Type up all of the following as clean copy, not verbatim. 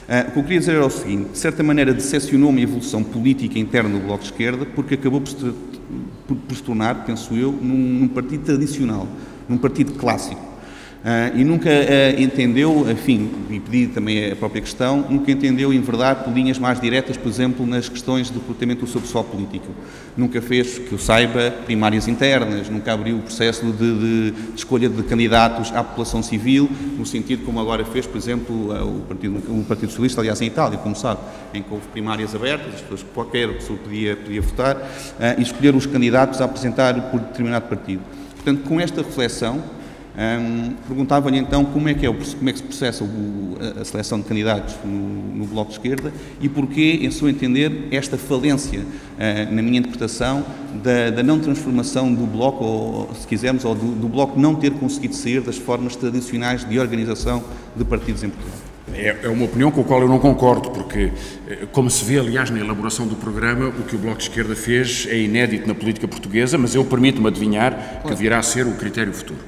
O que eu queria dizer era o seguinte: de certa maneira decepcionou uma evolução política interna do Bloco de Esquerda, porque acabou por se tornar, penso eu, num partido tradicional, num partido clássico. E nunca entendeu, enfim, e pedi também a própria questão, nunca entendeu enverdar por linhas mais diretas, por exemplo, nas questões de recrutamento do seu pessoal político. Nunca fez, que eu saiba, primárias internas, nunca abriu o processo de escolha de candidatos à população civil, no sentido como agora fez, por exemplo, o Partido Socialista, aliás, em Itália, como sabe, em que houve primárias abertas, as pessoas, qualquer pessoa podia votar, e escolher os candidatos a apresentar por determinado partido. Portanto, com esta reflexão, perguntava-lhe então como é que se processa a seleção de candidatos no Bloco de Esquerda e porquê, em seu entender, esta falência, na minha interpretação, da não transformação do Bloco, ou se quisermos, ou do Bloco não ter conseguido sair das formas tradicionais de organização de partidos em Portugal. É uma opinião com a qual eu não concordo, porque, como se vê, aliás, na elaboração do programa, o que o Bloco de Esquerda fez é inédito na política portuguesa, mas eu permito-me adivinhar que virá a ser o critério futuro.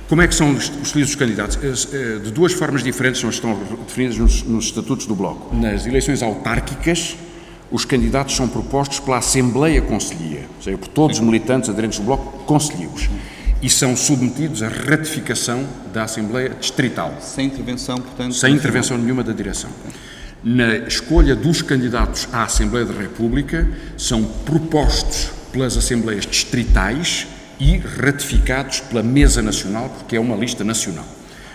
Como é que são escolhidos os candidatos? De duas formas diferentes são estão definidas nos estatutos do Bloco. Nas eleições autárquicas, os candidatos são propostos pela Assembleia Conselhia, ou seja, por todos os militantes aderentes do Bloco, conselheiros, e são submetidos à ratificação da Assembleia Distrital. Sem intervenção, portanto... Sem intervenção nenhuma da direção. Na escolha dos candidatos à Assembleia da República, são propostos pelas Assembleias Distritais e ratificados pela Mesa Nacional, porque é uma lista nacional.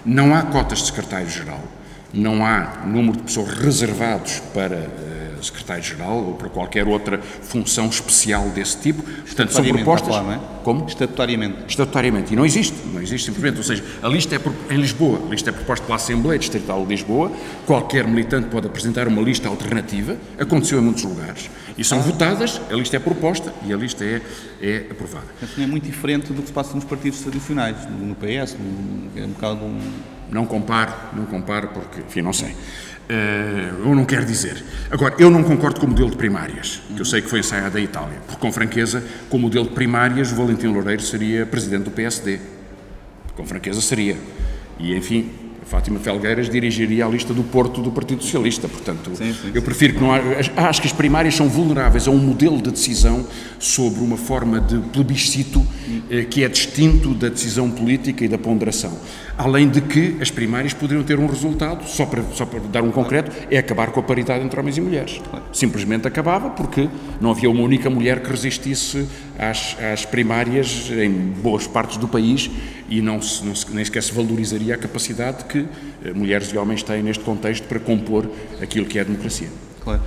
Não há cotas de secretário-geral, não há número de pessoas reservados para secretário-geral ou para qualquer outra função especial desse tipo. Portanto, são propostas... Não é? Como? Estatutariamente. Estatutariamente. E não existe simplesmente. Ou seja, a lista é em Lisboa, a lista é proposta pela Assembleia Distrital de Lisboa, qualquer militante pode apresentar uma lista alternativa, aconteceu em muitos lugares, e são votadas, a lista é proposta e a lista é aprovada. Mas não é muito diferente do que se passa nos partidos tradicionais, no PS, é um bocado... Não comparo porque, enfim, não sei. Eu não quero dizer. Agora, eu não concordo com o modelo de primárias, que eu sei que foi ensaiado em Itália, porque, com franqueza, com o modelo de primárias, o Valentim Loureiro seria presidente do PSD. Com franqueza seria. E, enfim, Fátima Felgueiras dirigiria a lista do Porto do Partido Socialista. Portanto, eu prefiro que não acho que as primárias são vulneráveis a um modelo de decisão sobre uma forma de plebiscito que é distinto da decisão política e da ponderação. Além de que as primárias poderiam ter um resultado, só para dar um concreto, é acabar com a paridade entre homens e mulheres. Simplesmente acabava porque não havia uma única mulher que resistisse às primárias em boas partes do país e nem sequer se valorizaria a capacidade que mulheres e homens têm neste contexto para compor aquilo que é a democracia. Claro.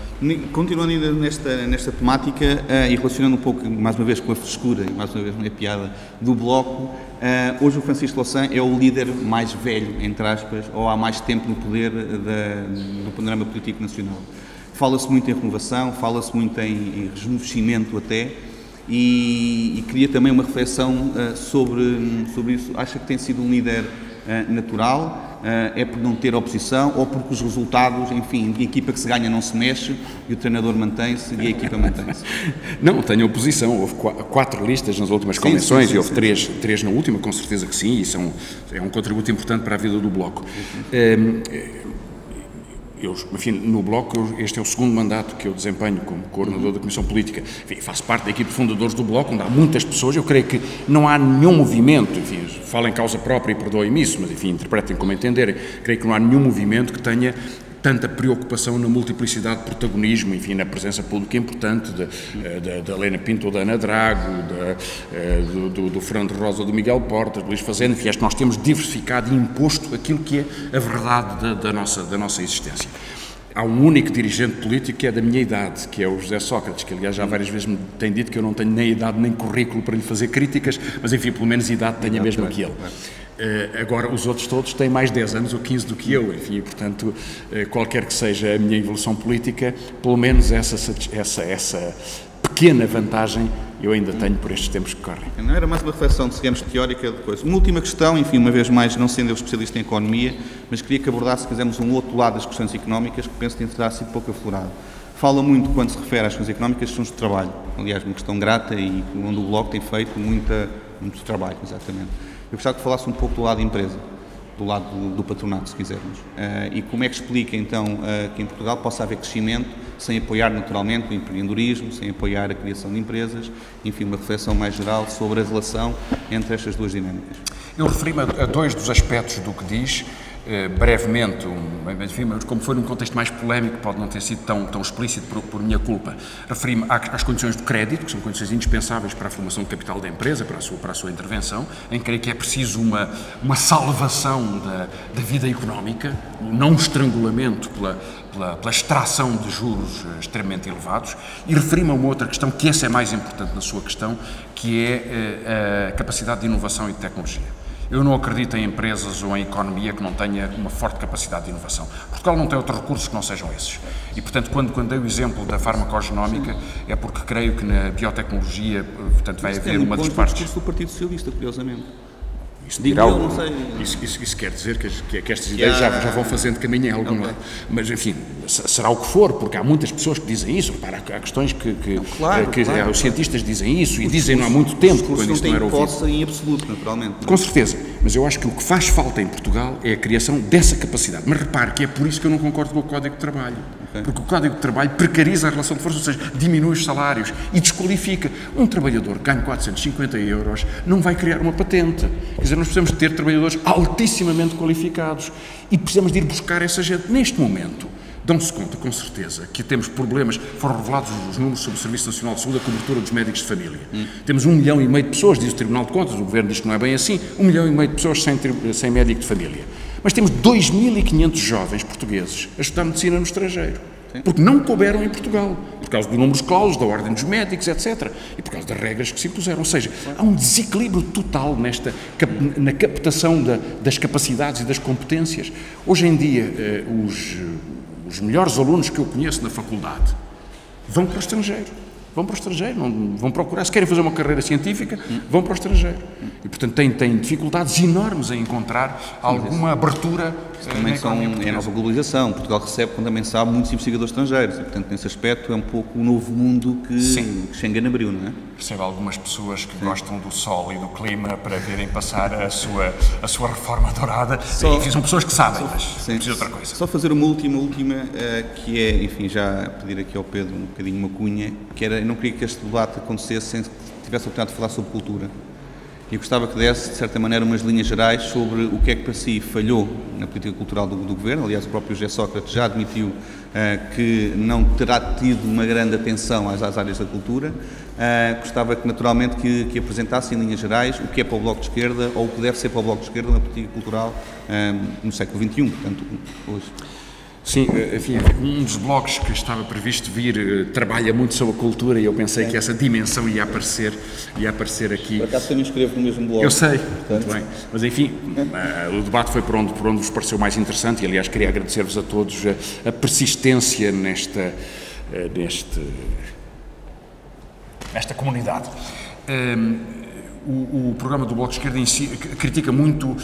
Continuando ainda nesta temática e relacionando um pouco, mais uma vez, com a frescura, e mais uma vez, não é piada, do Bloco, hoje o Francisco Louçã é o líder mais velho, entre aspas, ou há mais tempo no poder do panorama político nacional. Fala-se muito em renovação, fala-se muito em rejuvenescimento até, e queria também uma reflexão sobre isso. Acha que tem sido um líder natural? É por não ter oposição ou porque os resultados, enfim, a equipa que se ganha não se mexe e o treinador mantém-se e a equipa mantém-se? Não, tenho oposição. Houve 4 listas nas últimas convenções e houve 3 na última, com certeza que sim, e isso é um contributo importante para a vida do Bloco. Enfim, no Bloco, este é o segundo mandato que eu desempenho como coordenador da Comissão Política. Enfim, faço parte da equipe de fundadores do Bloco, onde há muitas pessoas. Eu creio que não há nenhum movimento, enfim, falo em causa própria e perdoem-me isso, mas enfim, interpretem como entenderem. Creio que não há nenhum movimento que tenha tanta preocupação na multiplicidade de protagonismo, enfim, na presença pública importante da Helena Pinto ou da Ana Drago, do Fernando Rosa ou do Miguel Portas, do Luís Fazenda, enfim, acho que nós temos diversificado e imposto aquilo que é a verdade da nossa existência. Há um único dirigente político que é da minha idade, que é o José Sócrates, que aliás já várias vezes me tem dito que eu não tenho nem idade nem currículo para lhe fazer críticas, mas enfim, pelo menos idade tenho a mesma que ele. Agora, os outros todos têm mais 10 anos ou 15 do que eu, enfim, portanto, qualquer que seja a minha evolução política, pelo menos essa pequena vantagem eu ainda tenho por estes tempos que correm. Não era mais uma reflexão, digamos, teórica de coisa. Uma última questão, enfim, uma vez mais, não sendo eu especialista em economia, mas queria que abordasse, se quisermos, um outro lado das questões económicas que penso que terá sido pouco aflorado. Fala muito, quando se refere às questões económicas, questões de trabalho. Aliás, uma questão grata e onde o Bloco tem feito muito trabalho, exatamente. Eu gostava que falasse um pouco do lado da empresa. do lado do patronato, se quisermos. E como é que explica, então, que em Portugal possa haver crescimento sem apoiar naturalmente o empreendedorismo, sem apoiar a criação de empresas, enfim, uma reflexão mais geral sobre a relação entre estas duas dinâmicas. Eu referi-me a dois dos aspectos do que diz, brevemente, enfim, como foi num contexto mais polémico, pode não ter sido tão explícito por minha culpa. Referi-me às condições de crédito, que são condições indispensáveis para a formação de capital da empresa, para a sua intervenção, em que creio que é preciso uma salvação da vida económica, não um estrangulamento pela extração de juros extremamente elevados, e referi-me a uma outra questão, que essa é mais importante na sua questão, que é a capacidade de inovação e de tecnologia. Eu não acredito em empresas ou em economia que não tenha uma forte capacidade de inovação. Portugal não tem outros recursos que não sejam esses. E, portanto, quando dei o exemplo da farmacogenómica, é porque creio que na biotecnologia, portanto, vai haver uma das partes... Isso do Partido Socialista, curiosamente. Isso quer dizer que estas ideias já vão fazendo caminho em algum lado. Mas, enfim, será o que for, porque há muitas pessoas que dizem isso. Repara, há questões que os cientistas dizem isso e dizem-no há muito tempo, quando isso não era ouvido. Em absoluto, naturalmente. Com certeza. Mas eu acho que o que faz falta em Portugal é a criação dessa capacidade. Mas repare que é por isso que eu não concordo com o Código de Trabalho. Porque o Código de Trabalho precariza a relação de força, ou seja, diminui os salários e desqualifica. Um trabalhador que ganha 450 euros não vai criar uma patente. Quer dizer, nós precisamos ter trabalhadores altissimamente qualificados e precisamos de ir buscar essa gente. Neste momento, dão-se conta, com certeza, que temos problemas, foram revelados os números sobre o Serviço Nacional de Saúde, a cobertura dos médicos de família. Temos 1,5 milhão de pessoas, diz o Tribunal de Contas, o Governo diz que não é bem assim, 1,5 milhão de pessoas sem médico de família. Mas temos 2.500 jovens portugueses a estudar medicina no estrangeiro, porque não couberam em Portugal, por causa do número de clausos, da ordem dos médicos, etc. E por causa das regras que se impuseram. Ou seja, há um desequilíbrio total na captação das capacidades e das competências. Hoje em dia, os melhores alunos que eu conheço na faculdade vão para o estrangeiro. Vão procurar, se querem fazer uma carreira científica, vão para o estrangeiro. E, portanto, têm dificuldades enormes em encontrar alguma abertura. Também é a nova globalização. Portugal recebe, como também sabe, muitos investigadores estrangeiros. E, portanto, nesse aspecto, é um pouco o novo mundo que Schengen abriu, não é? Percebo algumas pessoas que gostam do sol e do clima para virem passar a sua reforma dourada. Enfim, são pessoas que sabem, mas precisa de outra coisa. Só fazer uma última, que é, enfim, já pedir aqui ao Pedro um bocadinho uma cunha, que era, eu não queria que este debate acontecesse sem que tivesse a oportunidade de falar sobre cultura. E gostava que desse, de certa maneira, umas linhas gerais sobre o que é que para si falhou na política cultural do Governo. Aliás, o próprio José Sócrates já admitiu que não terá tido uma grande atenção às áreas da cultura. Gostava que, naturalmente, que apresentasse em linhas gerais o que é para o Bloco de Esquerda ou o que deve ser para o Bloco de Esquerda na política cultural no século XXI, portanto, hoje. Sim, enfim, um dos blogs que estava previsto vir trabalha muito sobre a cultura e eu pensei que essa dimensão ia aparecer aqui. Por acaso também escrevo no mesmo blog. Eu sei, muito bem. Mas enfim, o debate foi por onde vos pareceu mais interessante e aliás queria agradecer-vos a todos a persistência nesta comunidade. O programa do Bloco de Esquerda em si critica muito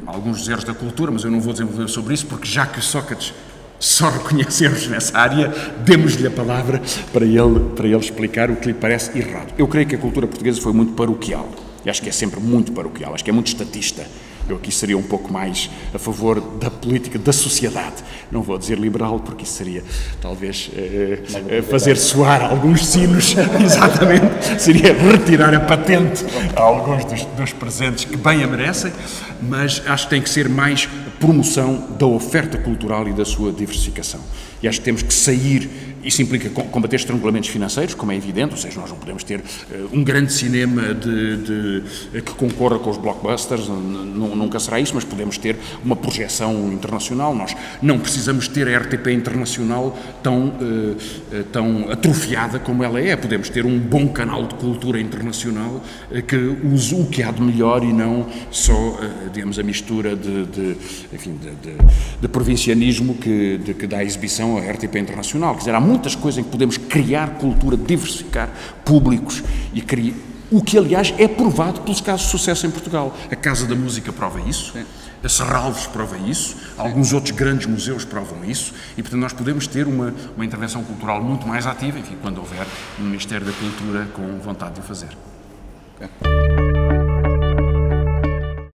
alguns dos erros da cultura, mas eu não vou desenvolver sobre isso, porque já que Sócrates só reconhece erros nessa área, demos-lhe a palavra para ele explicar o que lhe parece errado. Eu creio que a cultura portuguesa foi muito paroquial, e acho que é sempre muito paroquial, acho que é muito estatista. Eu aqui seria um pouco mais a favor da política da sociedade. Não vou dizer liberal, porque isso seria, talvez, fazer soar alguns sinos, exatamente, seria retirar a patente a alguns dos presentes que bem a merecem, mas acho que tem que ser mais promoção da oferta cultural e da sua diversificação. E acho que temos que sair, isso implica combater estrangulamentos financeiros, como é evidente, ou seja, nós não podemos ter um grande cinema que concorra com os blockbusters, nunca será isso, mas podemos ter uma projeção internacional. Nós não precisamos ter a RTP internacional tão atrofiada como ela é. Podemos ter um bom canal de cultura internacional que use o que há de melhor e não só, digamos, a mistura de provincianismo que dá exibição à RTP internacional. Quer dizer, há muitas coisas em que podemos criar cultura, diversificar públicos e criar, o que, aliás, é provado pelos casos de sucesso em Portugal. A Casa da Música prova isso, a Serralves prova isso, alguns outros grandes museus provam isso e, portanto, nós podemos ter uma intervenção cultural muito mais ativa, enfim, quando houver um Ministério da Cultura com vontade de o fazer.